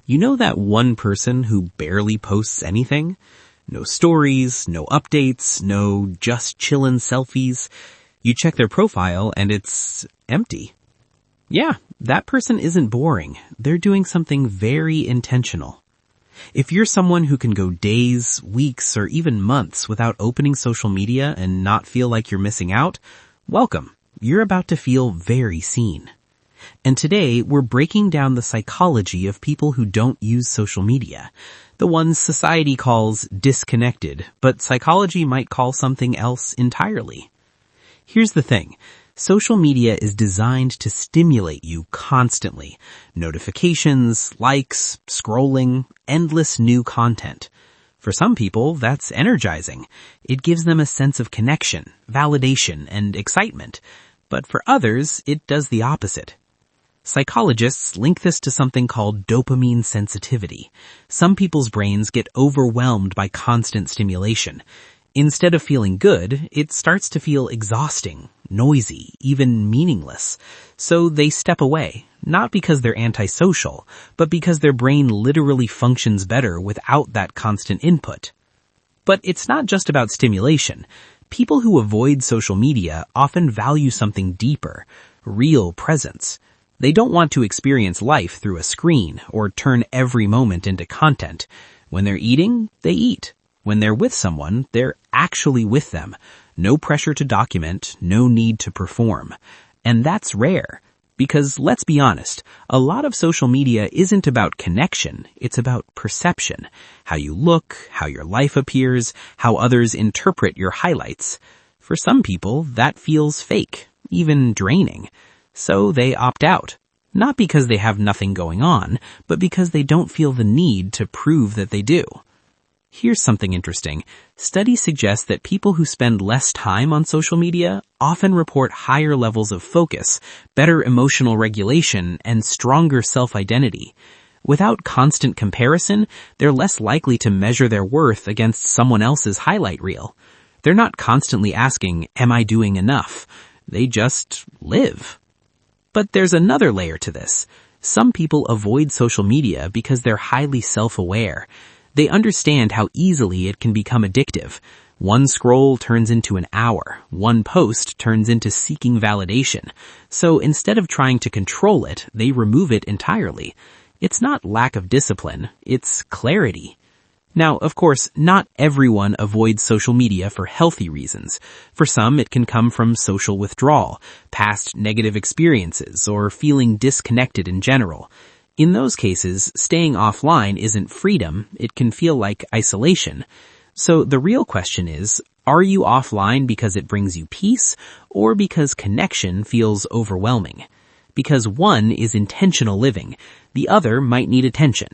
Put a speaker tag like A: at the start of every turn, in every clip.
A: You know that one person who barely posts anything? No stories, no updates, no just chillin' selfies. You check their profile and it's empty. Yeah, that person isn't boring. They're doing something very intentional. If you're someone who can go days, weeks, or even months without opening social media and not feel like you're missing out, welcome. You're about to feel very seen. And today, we're breaking down the psychology of people who don't use social media. The ones society calls disconnected, but psychology might call something else entirely. Here's the thing. Social media is designed to stimulate you constantly. Notifications, likes, scrolling, endless new content. For some people, that's energizing. It gives them a sense of connection, validation, and excitement. But for others, it does the opposite. Psychologists link this to something called dopamine sensitivity. Some people's brains get overwhelmed by constant stimulation. Instead of feeling good, it starts to feel exhausting, noisy, even meaningless. So they step away, not because they're antisocial, but because their brain literally functions better without that constant input. But it's not just about stimulation. People who avoid social media often value something deeper, real presence. They don't want to experience life through a screen or turn every moment into content. When they're eating, they eat. When they're with someone, they're actually with them. No pressure to document, no need to perform. And that's rare. Because let's be honest, a lot of social media isn't about connection, it's about perception. How you look, how your life appears, how others interpret your highlights. For some people, that feels fake, even draining. So they opt out. Not because they have nothing going on, but because they don't feel the need to prove that they do. Here's something interesting. Studies suggest that people who spend less time on social media often report higher levels of focus, better emotional regulation, and stronger self-identity. Without constant comparison, they're less likely to measure their worth against someone else's highlight reel. They're not constantly asking, am I doing enough? They just live. But there's another layer to this. Some people avoid social media because they're highly self-aware. They understand how easily it can become addictive. One scroll turns into an hour. One post turns into seeking validation. So instead of trying to control it, they remove it entirely. It's not lack of discipline, it's clarity. Now, of course, not everyone avoids social media for healthy reasons. For some, it can come from social withdrawal, past negative experiences, or feeling disconnected in general. In those cases, staying offline isn't freedom, it can feel like isolation. So the real question is, are you offline because it brings you peace, or because connection feels overwhelming? Because one is intentional living, the other might need attention.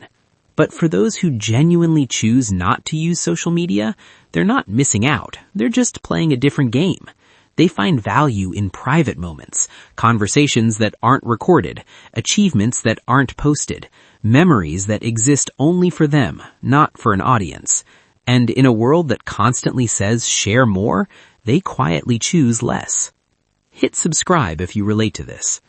A: But for those who genuinely choose not to use social media, they're not missing out. They're just playing a different game. They find value in private moments, conversations that aren't recorded, achievements that aren't posted, memories that exist only for them, not for an audience. And in a world that constantly says share more, they quietly choose less. Hit subscribe if you relate to this.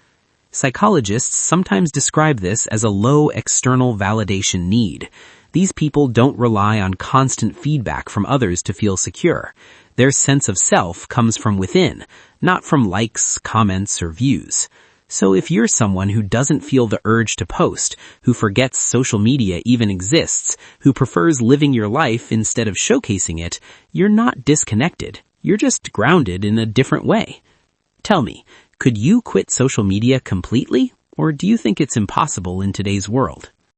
A: Psychologists sometimes describe this as a low external validation need. These people don't rely on constant feedback from others to feel secure. Their sense of self comes from within, not from likes, comments, or views. So if you're someone who doesn't feel the urge to post, who forgets social media even exists, who prefers living your life instead of showcasing it, you're not disconnected. You're just grounded in a different way. Tell me, could you quit social media completely, or do you think it's impossible in today's world?